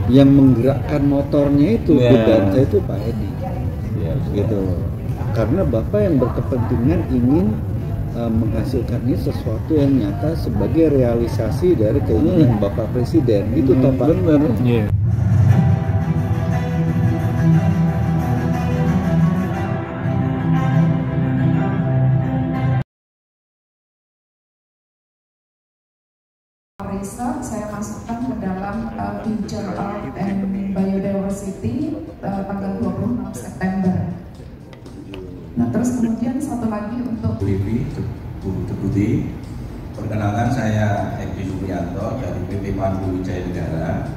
yang menggerakkan motornya itu beban saya itu Pak Edi. Gitu. Karena Bapak yang berkepentingan ingin menghasilkan ini sesuatu yang nyata sebagai realisasi dari keinginan Bapak Presiden. Itu toh Pak. Benar. Yeah. Research saya masukkan ke dalam Future Art and Biodiversity tanggal 26 September. Nah terus kemudian satu lagi untuk Deputi, perkenalkan saya Edi Supriyanto dari PT Pandu Wijaya Negara.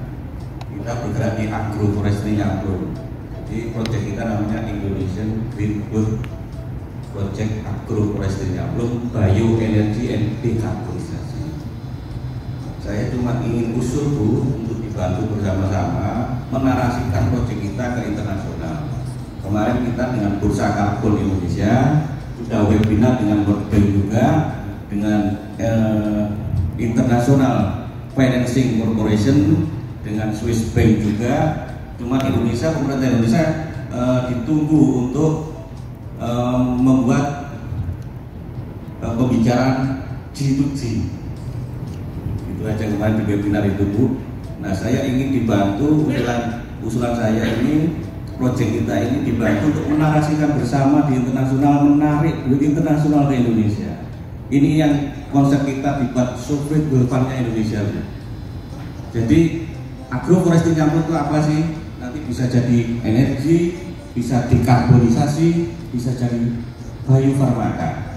Kita bergerak di agroforestry Nyamplung. Jadi proyek kita namanya Indonesian Greenwood Project Agroforestry Nyamplung Bioenergy and Decarbonisasi. Saya cuma ingin usul Bu untuk dibantu bersama-sama menarasikan proyek kita ke internasional. Kemarin kita dengan Bursa Karbon Indonesia sudah webinar dengan World Bank juga, dengan International Financing Corporation, dengan Swiss Bank juga. Cuma Indonesia, pemerintah Indonesia ditunggu untuk membuat pembicaraan G2G. Itu aja kemarin di webinar itu Bu. Nah saya ingin dibantu usulan saya ini, proyek kita ini dibantu untuk menarasikan bersama di internasional, menarik duit internasional ke Indonesia. Ini yang konsep kita dibuat sovereign goalnya Indonesia Bu. Jadi agroforestry Nyamplung itu apa sih? Nanti bisa jadi energi, bisa dekarbonisasi, bisa jadi biofarmaka.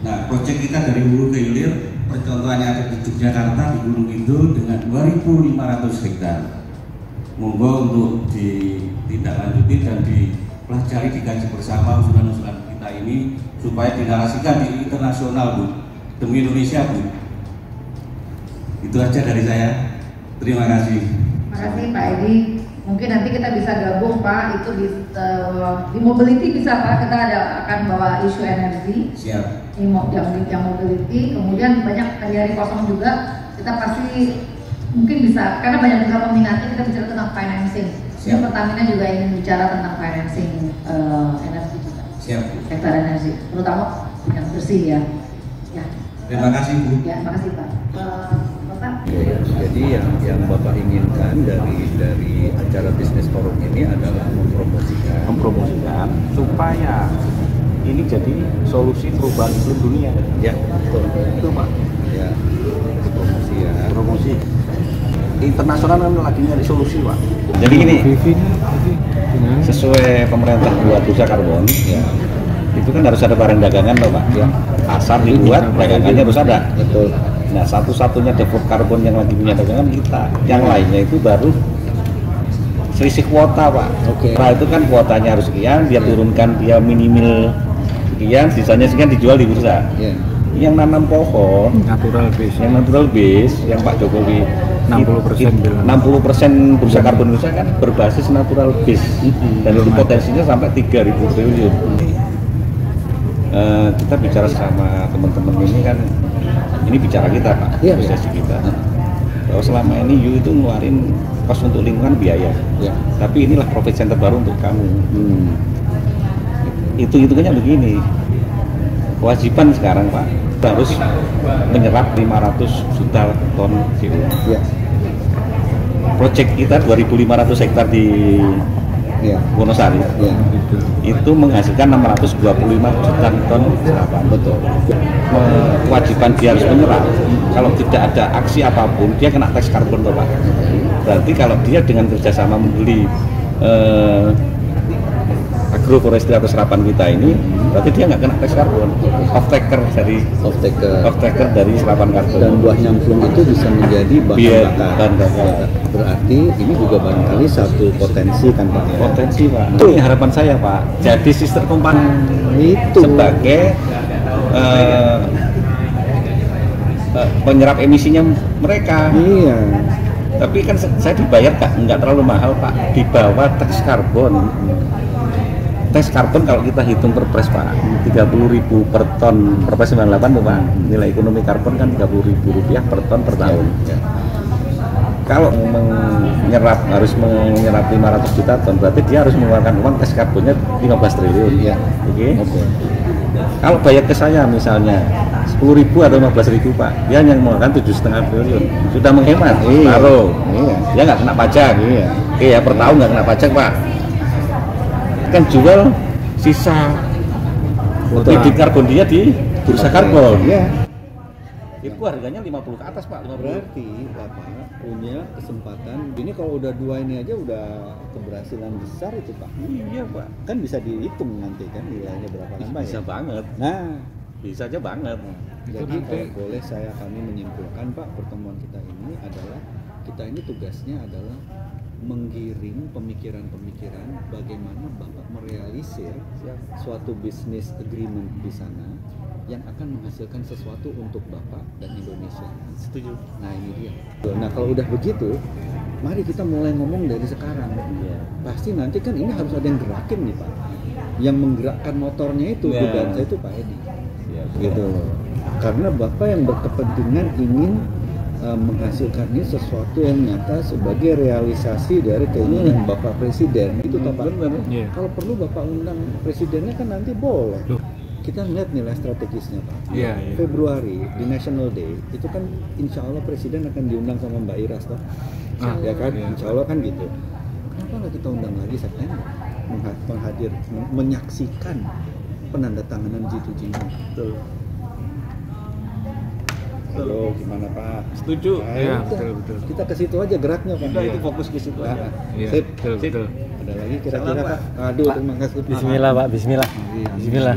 Nah proyek kita dari hulu ke hilir, percontohannya ada di Yogyakarta di Gunung Kidul dengan 2.500 hektar. Monggo untuk ditindaklanjuti dan dipelajari, dikaji bersama usulan-usulan kita ini supaya dinarasikan di internasional Bu, demi Indonesia Bu. Itu aja dari saya. Terima kasih. Terima kasih Pak Edi. Mungkin nanti kita bisa gabung Pak, itu di mobility bisa Pak, kita akan bawa isu energi. Siap. Yang mobility, kemudian banyak hari-hari kosong juga, kita pasti mungkin bisa, karena banyak juga peminatnya, kita bicara tentang financing. Siap. Pertamina juga ingin bicara tentang financing energi juga. Siap. Sektor energi, terutama yang bersih ya. Ya. Terima kasih Bu. Ya, terima kasih Pak. Bapak. Jadi yang Bapak inginkan dari acara bisnis forum ini adalah mempromosikan supaya ini jadi solusi perubahan iklim dunia. Ya, betul. Itu Pak. Ya, promosi ya. Promosi. Internasional kan lagi nyari solusi Pak. Jadi gini, sesuai pemerintah buat bursa karbon, ya, itu kan harus ada barang dagangan loh Pak. Ya. Pasar dibuat, dagangannya harus ada. Betul. Nah satu-satunya develop karbon yang lagi punya dagangan kita. Yang lainnya itu baru selisih kuota Pak. Oke. Nah itu kan kuotanya harus sekian, dia turunkan dia minimal sekian, sisanya sekian dijual di bursa. Yeah. Yang nanam pohon Natural base. yang natural base, yang Pak Jokowi 60% bursa karbon Indonesia kan berbasis natural base, dan itu potensinya sampai 3.000 triliun. Kita bicara sama teman-teman ini kan, ini bicara kita Pak, asosiasi kita, bahwa selama ini You itu ngeluarin kos untuk lingkungan biaya, tapi inilah profit center baru untuk kamu. Hitung-hitungannya begini, kewajiban sekarang Pak harus menyerap 500 juta ton CO. Proyek kita 2.500 hektar di Wonosari, itu menghasilkan 625 juta ton serapan. Betul. Kewajiban dia harus menyerap. Kalau tidak ada aksi apapun, dia kena tax karbon loh Pak. Berarti kalau dia dengan kerjasama membeli agroforestry atau serapan kita ini, berarti dia nggak kena tax karbon. Off-taker dari serapan karbon. Dan buah nyamplung itu bisa menjadi bahan bakar. Berarti ini juga barangkali satu potensi kan Pak ya? Potensi Pak. Itu harapan saya Pak. Jadi sister company itu sebagai penyerap emisinya mereka. Iya. Tapi kan saya dibayar nggak terlalu mahal Pak. Di bawah tax karbon. Tax karbon kalau kita hitung per pres Pak, 30.000 per ton, Perpres 98 tuh Pak. Nilai ekonomi karbon kan 30.000 rupiah per ton per tahun. Kalau harus menyerap 500 juta ton, berarti dia harus mengeluarkan uang tes karbonnya 15 triliun. Iya. Oke. Kalau bayar ke saya misalnya 10.000 atau 15.000 Pak, dia hanya mengeluarkan 7,5 triliun, sudah menghemat. Taruh, dia nggak kena pajak. Oke ya, per tahun nggak kena pajak Pak. Kan jual sisa kredit karbon dia di bursa karbon. Iya. Itu harganya 50 ke atas Pak. Berarti Bapak punya kesempatan. Ini kalau udah 2 ini aja udah keberhasilan besar itu Pak. Iya Pak. Kan bisa dihitung nanti kan nilainya berapa kan Pak? Bisa banget. Nah, Bisa aja banget. jadi kalau boleh kami menyimpulkan Pak, pertemuan kita ini adalah kita ini tugasnya adalah menggiring pemikiran-pemikiran bagaimana Bapak merealisir suatu business agreement di sana yang akan menghasilkan sesuatu untuk Bapak dan Indonesia. Setuju. Nah ini dia. Nah kalau udah begitu, mari kita mulai ngomong dari sekarang. Pasti nanti kan ini harus ada yang gerakin nih Pak. Yang menggerakkan motornya itu bukan saya itu Pak Edi. Gitu. Karena Bapak yang berkepentingan ingin menghasilkan ini sesuatu yang nyata sebagai realisasi dari keinginan Bapak Presiden. Itu Pak. Kalau perlu Bapak undang Presidennya kan nanti boleh. Kita lihat nilai strategisnya Pak. Februari di National Day itu kan insya Allah Presiden akan diundang sama Mbak Iras toh. Ya kan, insya Allah kan gitu. Kenapa nggak kita undang lagi September menyaksikan penandatanganan G2G ini? Betul. Halo, gimana Pak? Setuju. Iya, betul. Kita ke situ aja geraknya Pak. Itu fokus ke situ aja. Sip. Ada lagi kira-kira Pak? Aduh, terima kasih Pak. Bismillah Pak, bismillah. Bismillah.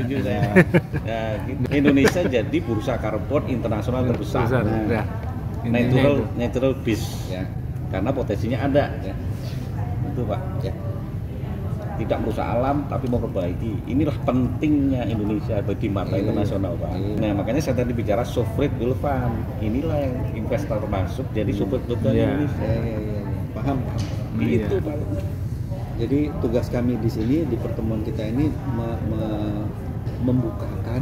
Nah, Indonesia jadi bursa karbon internasional terbesar. Natural base. Ya. Karena potensinya ada. Ya. Itu Pak. Ya. Tidak merusak alam tapi mau perbaiki. Inilah pentingnya Indonesia bagi mata internasional Pak. Nah makanya saya tadi bicara sovereign wealth fund. Inilah yang investor masuk jadi sovereign wealth fund Indonesia. Paham. Itu Pak. Jadi tugas kami di sini di pertemuan kita ini membukakan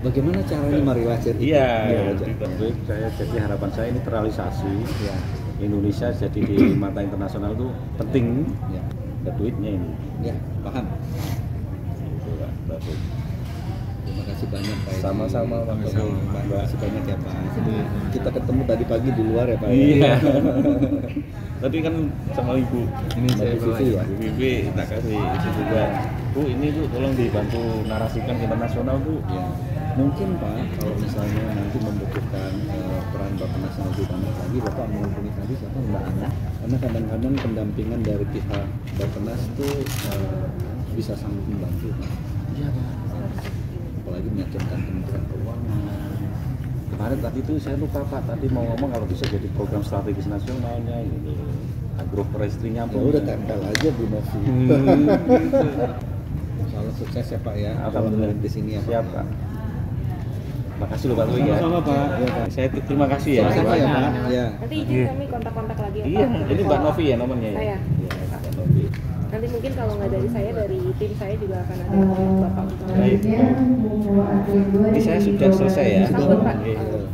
bagaimana caranya merealisasikan itu. Iya. Jadi harapan saya ini terrealisasi. Ya. Indonesia jadi di mata internasional itu penting. Ya. Ada duitnya ini. Ya, paham. Itu Pak. Bagus. Terima kasih banyak Pak. Sama-sama Pak. Terima kasih banyak ya Pak. Kita ketemu tadi pagi di luar ya Pak. Iya. Tadi kan sama Ibu. Ini saya Vivi ya. Bu Vivi, tak kasih itu juga. Bu, ini Bu tolong dibantu narasikan internasional Bu. Ya. Mungkin Pak, kalau misalnya nanti membutuhkan peran Bappenas yang lebih banyak lagi, Bapak menghubungi tadi siapa Mbak Ana. Karena kadang-kadang pendampingan dari pihak Bappenas itu bisa sangat membantu Pak. Iya Pak. Apalagi meyakinkan Kementerian Keuangan. Kemarin tadi itu saya lupa Pak, tadi mau ngomong kalau bisa jadi program strategis nasionalnya gitu. Agroforestry-nya Ya udah tempel aja Bu Novi. Salam sukses ya Pak ya. Alhamdulillah di sini ya Pak. Siap Pak. Makasih loh Pak Louis ya. Sama-sama Pak. Ya, Pak. Saya terima kasih ya. Sama-sama ya Pak. Ya. Nanti izin kami kontak-kontak lagi ya Iya, Pak. ini Mbak Novi ya nomornya ya. Saya. Iya, Mbak Novi. Nanti mungkin kalau nggak dari saya, dari tim saya juga akan ada Bapak untuk Baik. Ini saya sudah selesai ya. Sambut Pak.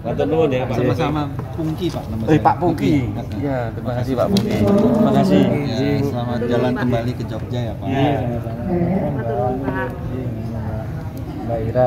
Matur nuwun ya Pak. Sama-sama Pungki Pak nama saya. Pak Pungki. Ya, terima kasih Pak Pungki. Terima kasih. Ya, selamat jalan kembali ke Jogja ya Pak. Iya. Matur nuwun Pak. Mbak Ira.